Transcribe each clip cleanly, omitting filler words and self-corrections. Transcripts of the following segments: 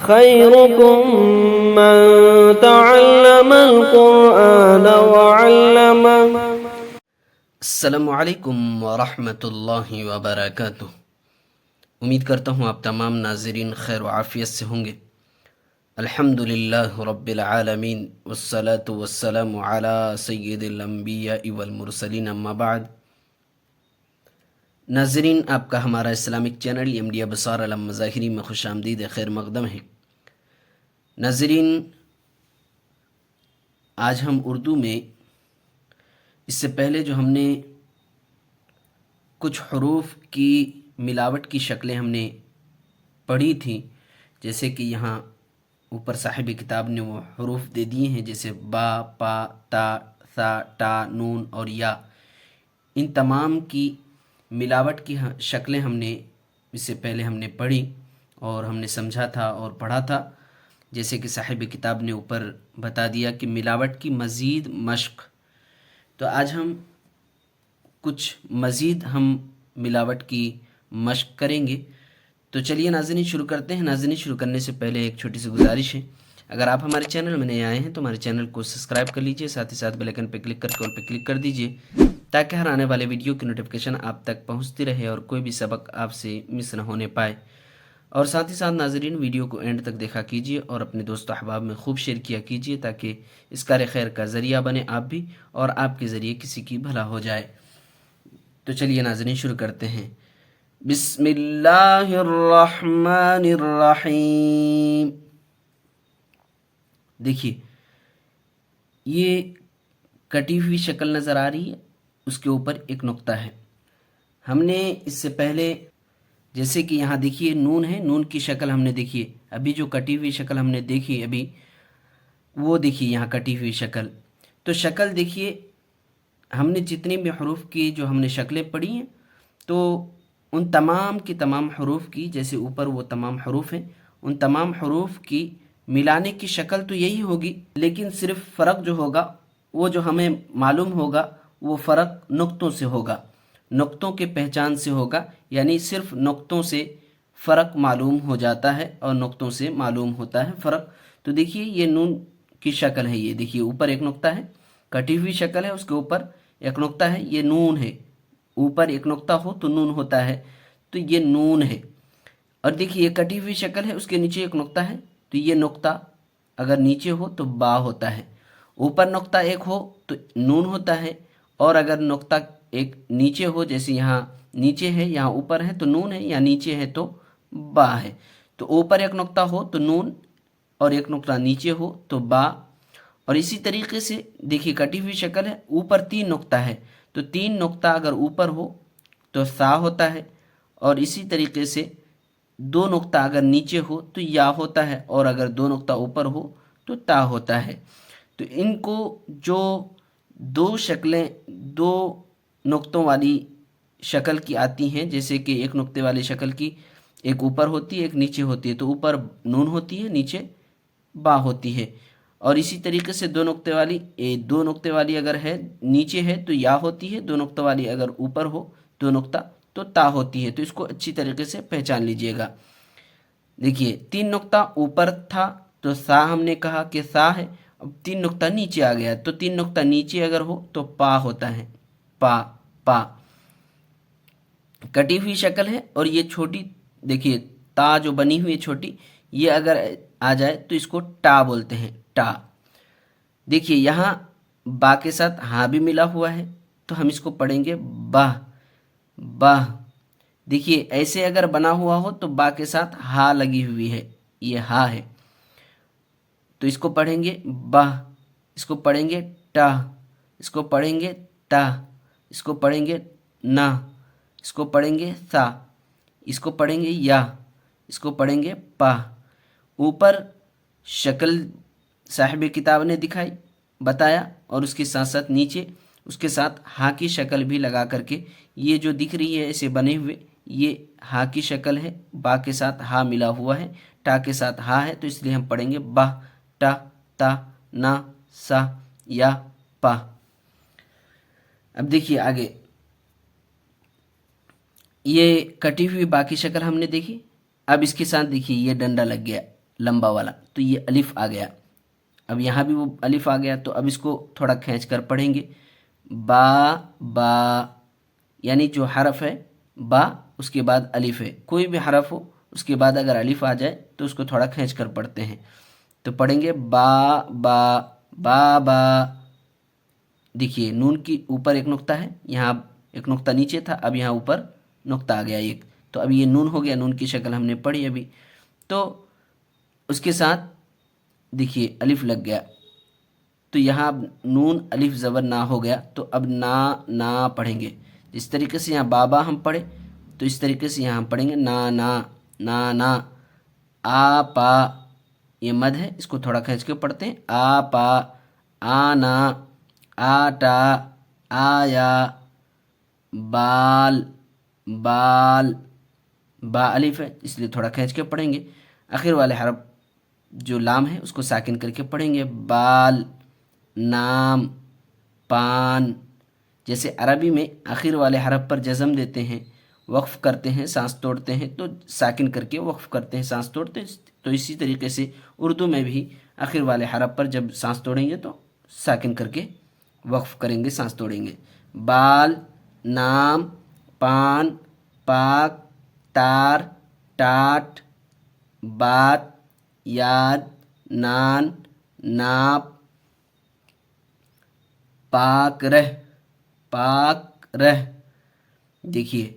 خيركم من تعلم القرآن وعلمه. السلام علیکم ورحمۃ اللہ وبرکاتہ۔ امید کرتا ہوں آپ تمام ناظرین خیر و عافیت سے ہوں گے۔ الحمد للہ رب العالمین والصلاة والسلام علی سید الانبیاء والمرسلین، اما بعد۔ ناظرین، آپ کا ہمارا اسلامک چینل ایم ابصار علم مظاہری میں خوش آمدید، خیر مقدم ہے۔ ناظرین، آج ہم اردو میں اس سے پہلے جو ہم نے کچھ حروف کی ملاوٹ کی شکلیں ہم نے پڑھی تھیں، جیسے کہ یہاں اوپر صاحب کتاب نے وہ حروف دے دیے ہیں، جیسے با، پا، تا، ثا، ٹا، نون اور یا۔ ان تمام کی ملاوٹ کی شکلیں ہم نے اس سے پہلے ہم نے پڑھی اور ہم نے سمجھا تھا اور پڑھا تھا، جیسے کہ صاحب کتاب نے اوپر بتا دیا کہ ملاوٹ کی مزید مشق۔ تو آج ہم کچھ مزید ملاوٹ کی مشق کریں گے۔ تو چلیے ناظرین شروع کرتے ہیں۔ ناظرین، شروع کرنے سے پہلے ایک چھوٹی سی گزارش ہے، اگر آپ ہمارے چینل میں نئے آئے ہیں تو ہمارے چینل کو سبسکرائب کر لیجئے، ساتھ ہی ساتھ بیل آئیکن پہ کلک کر کے آل پہ کلک کر دیجئے، تاکہ ہر آنے والے ویڈیو کی نوٹیفیکیشن آپ تک پہنچتی رہے اور کوئی بھی سبق آپ سے مس نہ ہونے پائے۔ اور ساتھ ہی ساتھ ناظرین، ویڈیو کو اینڈ تک دیکھا کیجئے اور اپنے دوست و احباب میں خوب شیئر کیا کیجئے، تاکہ اس کار خیر کا ذریعہ بنے آپ بھی اور آپ کے ذریعے کسی کی بھلا ہو جائے۔ تو چلیے ناظرین شروع کرتے ہیں۔ بسم اللہ الرحمن الرحیم۔ دیکھیے، یہ کٹی ہوئی شکل نظر آ رہی ہے، اس کے اوپر ایک نقطہ ہے۔ ہم نے اس سے پہلے جیسے کہ یہاں دیکھیے نون ہے، نون کی شکل ہم نے دیکھیے، ابھی جو کٹی ہوئی شکل ہم نے دیکھی ابھی، وہ دیکھیے یہاں کٹی ہوئی شکل۔ تو شکل دیکھیے، ہم نے جتنی بھی حروف کی جو ہم نے شکلیں پڑھی ہیں، تو ان تمام کی تمام حروف کی، جیسے اوپر وہ تمام حروف ہیں، ان تمام حروف کی ملانے کی شکل تو یہی ہوگی، لیکن صرف فرق جو ہوگا، وہ جو ہمیں معلوم ہوگا، وہ فرق نقطوں سے ہوگا، نقطوں کے پہچان سے ہوگا، یعنی صرف نقطوں سے فرق معلوم ہو جاتا ہے اور نقطوں سے معلوم ہوتا ہے فرق۔ تو دیکھیے یہ نون کی شکل ہے، یہ دیکھیے اوپر ایک نقطہ ہے، کٹی ہوئی شکل ہے، اس کے اوپر ایک نقطہ ہے، یہ نون ہے۔ اوپر ایک نقطہ ہو تو نون ہوتا ہے، تو یہ نون ہے۔ اور دیکھیے یہ کٹی ہوئی شکل ہے، اس کے نیچے ایک نقطہ ہے، تو یہ نقطہ اگر نیچے ہو تو با ہوتا ہے۔ اوپر نقطہ ایک ہو تو نون ہوتا ہے، اور اگر نقطہ ایک نیچے ہو، جیسے یہاں نیچے ہے یہاں اوپر ہے تو نون ہے، یا نیچے ہے تو با ہے۔ تو اوپر ایک نقطہ ہو تو نون، اور ایک نقطہ نیچے ہو تو با۔ اور اسی طریقے سے دیکھیے کٹی ہوئی شکل ہے، اوپر تین نقطہ ہے، تو تین نقطہ اگر اوپر ہو تو سا ہوتا ہے، اور اسی طریقے سے دو نقطہ اگر نیچے ہو تو یا ہوتا ہے، اور اگر دو نقطہ اوپر ہو تو تا ہوتا ہے۔ تو ان کو جو دو شکلیں دو نقطوں والی شکل کی آتی ہیں، جیسے کہ ایک نقطے والی شکل کی ایک اوپر ہوتی ہے ایک نیچے ہوتی ہے، تو اوپر نون ہوتی ہے، نیچے با ہوتی ہے۔ اور اسی طریقے سے دو نقطے والی اگر ہے نیچے ہے تو یا ہوتی ہے، دو نقطہ والی اگر اوپر ہو دو نقطہ تو تا ہوتی ہے۔ تو اس کو اچھی طریقے سے پہچان لیجئے گا۔ دیکھیے تین نقطہ اوپر تھا تو سا ہم نے کہا کہ سا ہے، اب تین نقطہ نیچے آ گیا، تو تین نقطہ نیچے اگر ہو تو پا ہوتا ہے، پا پا۔ کٹی ہوئی شکل ہے، اور یہ چھوٹی دیکھیے تا جو بنی ہوئی ہے چھوٹی، یہ اگر آ جائے تو اس کو ٹا بولتے ہیں، ٹا۔ دیکھیے یہاں با کے ساتھ ہاں بھی ملا ہوا ہے، تو ہم اس کو پڑھیں گے باہ، باہ۔ دیکھیے ایسے اگر بنا ہوا ہو تو با کے ساتھ ہا لگی ہوئی ہے، یہ ہا ہے، تو اس کو پڑھیں گے باہ، اس کو پڑھیں گے ٹا، اس کو پڑھیں گے تا، اس کو پڑھیں گے نا، اس کو پڑھیں گے سا، اس کو پڑھیں گے یا، اس کو پڑھیں گے پا۔ اوپر شکل صاحب کتاب نے دکھائی، بتایا، اور اس کے ساتھ ساتھ نیچے اس کے ساتھ ہا کی شکل بھی لگا کر کے، یہ جو دکھ رہی ہے ایسے بنے ہوئے، یہ ہا کی شکل ہے، با کے ساتھ ہا ملا ہوا ہے، ٹا کے ساتھ ہا ہے، تو اس لیے ہم پڑھیں گے با، ٹا، تا، نا، سا، یا، پا۔ اب دیکھیے آگے، یہ کٹی ہوئی باقی شکل ہم نے دیکھی، اب اس کے ساتھ دیکھیے یہ ڈنڈا لگ گیا، لمبا والا، تو یہ الف آ گیا. اب یہاں بھی وہ الف آ گیا، تو اب اس کو تھوڑا کھینچ کر پڑھیں گے. با با، یعنی جو حرف ہے با اس کے بعد الف ہے. کوئی بھی حرف ہو اس کے بعد اگر الف آ جائے تو اس کو تھوڑا کھینچ کر پڑھتے ہیں. تو پڑھیں گے با با با با. دیکھیے نون کی اوپر ایک نقطہ ہے، یہاں ایک نقطہ نیچے تھا، اب یہاں اوپر نقطہ آ گیا ایک، تو اب یہ نون ہو گیا. نون کی شکل ہم نے پڑھی ابھی. تو اس کے ساتھ دیکھیے الف لگ گیا، تو یہاں اب نون الف زبر نا ہو گیا، تو اب نا پڑھیں گے. جس طریقے سے یہاں بابا ہم پڑھے تو اس طریقے سے یہاں ہم پڑھیں گے نا. آ پا، یہ مد ہے، اس کو تھوڑا کھینچ کے پڑھتے ہیں. آ پا، آنا، آٹا، آیا، بال بال. با الف ہے اس لیے تھوڑا کھینچ کے پڑھیں گے. آخر والے حرف جو لام ہے اس کو ساکن کر کے پڑھیں گے. بال، نام، پان. جیسے عربی میں آخر والے حرف پر جزم دیتے ہیں، وقف کرتے ہیں، سانس توڑتے ہیں، تو ساکن کر کے وقف کرتے ہیں، سانس توڑتے ہیں. تو اسی طریقے سے اردو میں بھی آخر والے حرف پر جب سانس توڑیں گے تو ساکن کر کے وقف کریں گے، سانس توڑیں گے. بال، نام، پان، پاک، تار، ٹاٹ، بات، یاد، نان، ناپ، پاک رہ. دیکھیے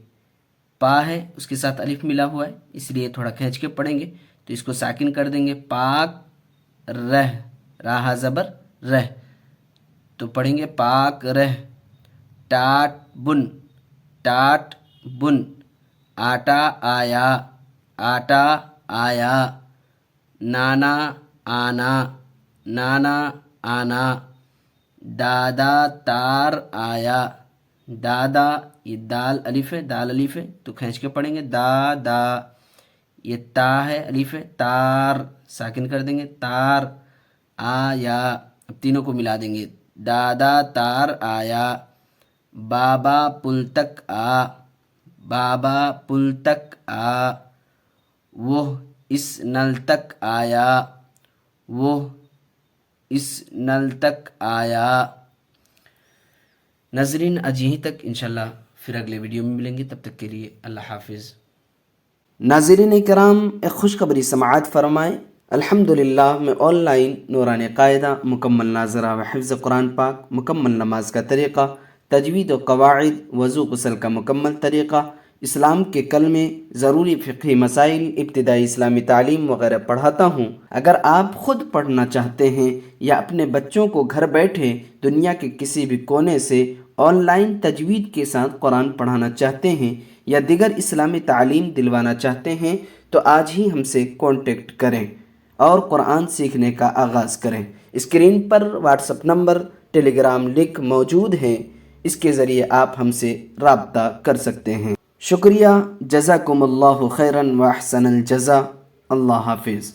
پا ہے اس کے ساتھ الف ملا ہوا ہے، اس لیے تھوڑا کھینچ کے پڑھیں گے تو اس کو ساکن کر دیں گے. پاک رہ، راہ زبر رہ، تو پڑھیں گے پاک رہ. ٹاٹ بن، آٹا آیا، آٹا آیا، نانا آنا، دادا تار آیا. دادا، یہ دال الف ہے تو کھینچ کے پڑھیں گے. دادا، یہ تا ہے الف ہے، تار ساکن کر دیں گے. تار آیا، اب تینوں کو ملا دیں گے. دادا تار آیا. بابا پل تک آ، وہ اس نل تک آیا. ناظرین آج یہیں تک، انشاءاللہ پھر اگلے ویڈیو میں ملیں گے، تب تک کے لیے اللہ حافظ. ناظرین کرام، ایک خوشخبری سماعت فرمائیں. الحمدللہ میں آن لائن نورانی قاعدہ، مکمل ناظرہ و حفظ قرآن پاک، مکمل نماز کا طریقہ، تجوید و قواعد، وضو غسل کا مکمل طریقہ، اسلام کے کلمے، ضروری فقہی مسائل، ابتدائی اسلامی تعلیم وغیرہ پڑھاتا ہوں. اگر آپ خود پڑھنا چاہتے ہیں یا اپنے بچوں کو گھر بیٹھے دنیا کے کسی بھی کونے سے آن لائن تجوید کے ساتھ قرآن پڑھانا چاہتے ہیں یا دیگر اسلامی تعلیم دلوانا چاہتے ہیں تو آج ہی ہم سے کانٹیکٹ کریں اور قرآن سیکھنے کا آغاز کریں. اسکرین پر واٹس اپ نمبر، ٹیلی گرام لنک موجود ہیں، اس کے ذریعے آپ ہم سے رابطہ کر سکتے ہیں. شکریہ. جزاکم اللہ خیراً و احسن الجزا. اللہ حافظ.